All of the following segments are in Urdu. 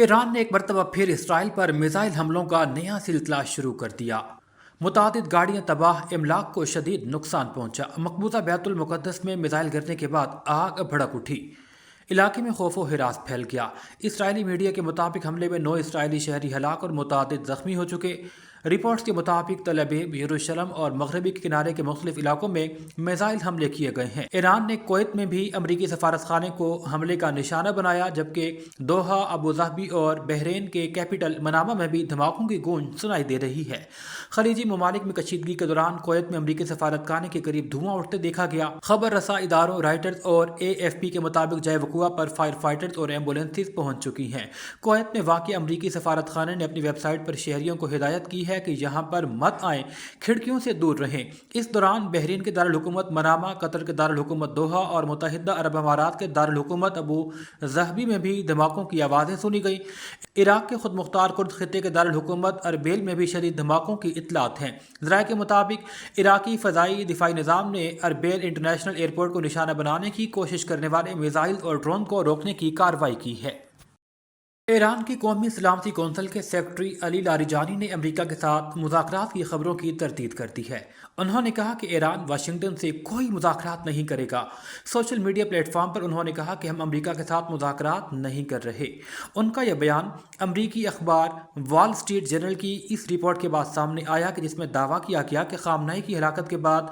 ایران نے ایک مرتبہ پھر اسرائیل پر میزائل حملوں کا نیا سلسلہ شروع کر دیا۔ متعدد گاڑیاں تباہ، املاک کو شدید نقصان پہنچا۔ مقبوضہ بیت المقدس میں میزائل گرنے کے بعد آگ بھڑک اٹھی، علاقے میں خوف و ہراس پھیل گیا۔ اسرائیلی میڈیا کے مطابق حملے میں 9 اسرائیلی شہری ہلاک اور متعدد زخمی ہو چکے۔ رپورٹس کے مطابق تل ابیب، یروشلم اور مغربی کنارے کے مختلف علاقوں میں میزائل حملے کیے گئے ہیں۔ ایران نے کویت میں بھی امریکی سفارت خانے کو حملے کا نشانہ بنایا، جبکہ دوحہ، ابوظہبی اور بحرین کے کیپٹل منامہ میں بھی دھماکوں کی گونج سنائی دے رہی ہے۔ خلیجی ممالک میں کشیدگی کے دوران کویت میں امریکی سفارت خانے کے قریب دھواں اٹھتے دیکھا گیا۔ خبر رساں اداروں رائٹرز اور AFP کے مطابق جائے وقوع پر فائر فائٹرز اور ایمبولینسز پہنچ چکی ہیں۔ کویت میں واقع امریکی سفارت خانے نے اپنی ویب سائٹ پر شہریوں کو ہدایت کی ہے کہ یہاں پر مت آئیں، کھڑکیوں سے دور رہیں۔ اس دوران بحرین کے دارالحکومت منامہ، قطر کے دارالحکومت دوحہ اور متحدہ عرب امارات کے دارالحکومت ابو ظہبی میں بھی دھماکوں کی آوازیں سنی گئیں۔ عراق کے خود مختار کرد خطے کے دارالحکومت اربیل میں بھی شدید دھماکوں کی اطلاعات ہیں۔ ذرائع کے مطابق عراقی فضائی دفاعی نظام نے اربیل انٹرنیشنل ایئرپورٹ کو نشانہ بنانے کی کوشش کرنے والے میزائل اور ڈرون کو روکنے کی کارروائی کی ہے۔ ایران کی قومی سلامتی کونسل کے سیکرٹری علی لاریجانی نے امریکہ کے ساتھ مذاکرات کی خبروں کی تردید کر دی ہے۔ انہوں نے کہا کہ ایران واشنگٹن سے کوئی مذاکرات نہیں کرے گا۔ سوشل میڈیا پلیٹ فارم پر انہوں نے کہا کہ ہم امریکہ کے ساتھ مذاکرات نہیں کر رہے۔ ان کا یہ بیان امریکی اخبار وال اسٹریٹ جرنل کی اس رپورٹ کے بعد سامنے آیا کہ جس میں دعویٰ کیا گیا کہ خامنہ ای کی ہلاکت کے بعد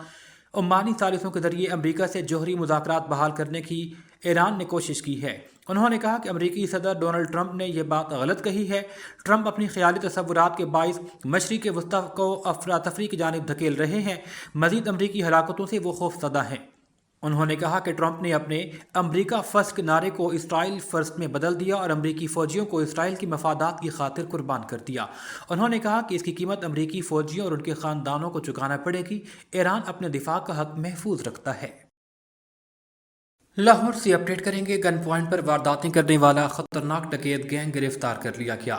عمانی ثالثوں کے ذریعے امریکہ سے جوہری مذاکرات بحال کرنے کی ایران نے کوشش کی ہے۔ انہوں نے کہا کہ امریکی صدر ڈونلڈ ٹرمپ نے یہ بات غلط کہی ہے۔ ٹرمپ اپنی خیالی تصورات کے باعث مشرق وسطیٰ کو افراتفری کی جانب دھکیل رہے ہیں۔ مزید امریکی ہلاکتوں سے وہ خوف زدہ ہیں۔ انہوں نے کہا کہ ٹرمپ نے اپنے امریکہ فرسٹ کے نعرے کو اسرائیل فرسٹ میں بدل دیا اور امریکی فوجیوں کو اسرائیل کی مفادات کی خاطر قربان کر دیا۔ انہوں نے کہا کہ اس کی قیمت امریکی فوجیوں اور ان کے خاندانوں کو چکانا پڑے گی۔ ایران اپنے دفاع کا حق محفوظ رکھتا ہے۔ لاہور سے اپڈیٹ کریں گے۔ گن پوائنٹ پر وارداتیں کرنے والا خطرناک ڈکیت گینگ گرفتار کر لیا گیا۔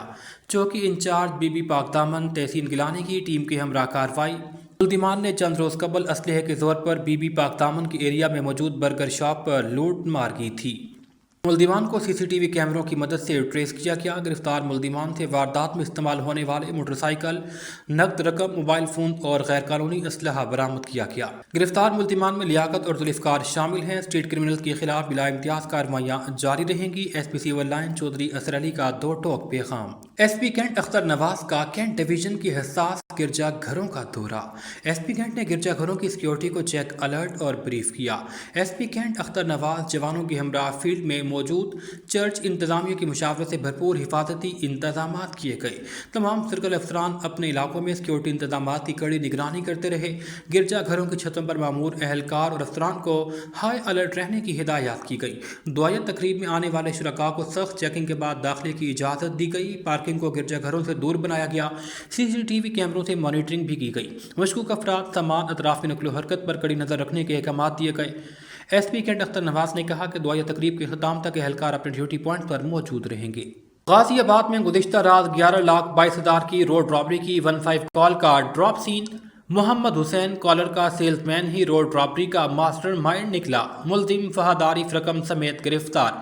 چوکی انچارج بی بی پاکدامن تحسین گیلانی کی ٹیم کے ہمراہ کارروائی۔ ملزمان نے چند روز قبل اسلحے کے زور پر بی بی پاکدامن کے ایریا میں موجود برگر شاپ پر لوٹ مار کی تھی۔ ملزمان کو CCTV کیمروں کی مدد سے ٹریس کیا گیا۔ گرفتار ملزمان سے واردات میں استعمال ہونے والے موٹر سائیکل، نقد رقم، موبائل فون اور غیر قانونی اسلحہ برآمد کیا گیا۔ گرفتار ملزمان میں لیاقت اور ذوالفقار شامل ہیں۔ اسٹریٹ کرمنلز کے خلاف بلا امتیاز کارروائیاں جاری رہیں گی۔ SP civil line Chaudhry Azhar Ali کا 2 ٹوک پیغام۔ SP کینٹ اختر نواز کا کینٹ ڈویژن کی حساس گرجا گھروں کا دورہ۔ SP کینٹ نے گرجا گھروں کی سیکیورٹی کو چیک، الرٹ اور بریف کیا۔ SP کینٹ اختر نواز جوانوں کے ہمراہ فیلڈ میں موجود چرچ انتظامیہ کی مشاورت سے بھرپور حفاظتی انتظامات کیے گئے۔ تمام سرکل افسران اپنے علاقوں میں سیکیورٹی انتظامات کی کڑی نگرانی کرتے رہے۔ گرجا گھروں کی چھتوں پر مامور اہلکار اور افسران کو ہائی الرٹ رہنے کی ہدایات کی گئی۔ دعائیہ تقریب میں آنے والے شرکاء کو سخت چیکنگ کے بعد داخلے کی اجازت دی گئی۔ پارکنگ کو گرجا گھروں سے دور بنایا گیا۔ CCTV کیمروں سے مانیٹرنگ بھی کی گئی۔ مشکوک افراد، سامان، اطراف کی نقل و حرکت پر کڑی نظر رکھنے کے احکامات دیے گئے۔ SP کینٹ اختر نواز نے کہا کہ دعائیہ تقریب کے اختتام تک اہلکار اپنے ڈیوٹی پوائنٹ پر موجود رہیں گے۔ غازی آباد میں گزشتہ رات 11,22,000 کی روڈ رابری کی 15 کال کا ڈراپ سین۔ محمد حسین کالر کا سیلز مین ہی روڈ رابری کا ماسٹر مائنڈ نکلا۔ ملزم فہد عارف رقم سمیت گرفتار۔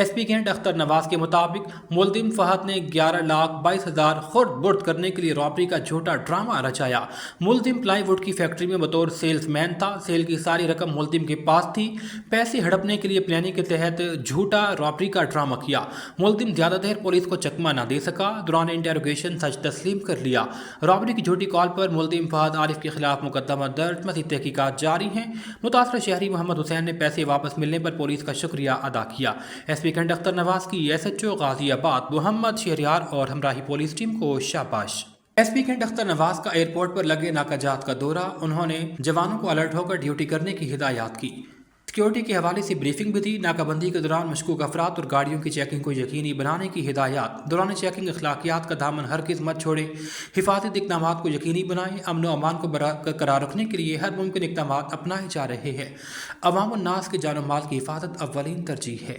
SP کینٹ اختر نواز کے مطابق ملزم فہد نے 11,22,000 خرد برد کرنے کے لیے رابری کا جھوٹا ڈرامہ رچایا۔ ملزم پلائی ووڈ کی فیکٹری میں بطور سیلز مین تھا۔ سیل کی ساری رقم ملزم کے پاس تھی۔ پیسے ہڑپنے کے لیے پلاننگ کے تحت جھوٹا رابری کا ڈرامہ کیا۔ ملزم زیادہ دیر پولیس کو چکمہ نہ دے سکا۔ دوران انٹروگیشن سچ تسلیم کر لیا۔ رابری کی جھوٹی کال پر ملزم فہد عارف کے خلاف مقدمہ درج، مزید تحقیقات جاری ہیں۔ متاثرہ شہری محمد حسین نے پیسے واپس ملنے پر پولیس کا شکریہ ادا کیا۔ SP کینٹ اختر نواز کی SHO غازی آباد محمد شہریار اور ہمراہی پولیس ٹیم کو شاباش۔ SP کینٹ اختر نواز کا ایئرپورٹ پر لگے ناکہ جات کا دورہ۔ انہوں نے جوانوں کو الرٹ ہو کر ڈیوٹی کرنے کی ہدایات کی۔ سیکیورٹی کے حوالے سے بریفنگ بھی دی۔ ناکہ بندی کے دوران مشکوک افراد اور گاڑیوں کی چیکنگ کو یقینی بنانے کی ہدایات۔ دوران چیکنگ اخلاقیات کا دامن ہرگز مت چھوڑیں۔ حفاظتی اقدامات کو یقینی بنائیں۔ امن و امان کو برقرار رکھنے کے لیے ہر ممکن اقدامات اپنائے جا رہے ہیں۔ عوام الناس کے جان و مال کی حفاظت اولین ترجیح ہے۔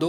2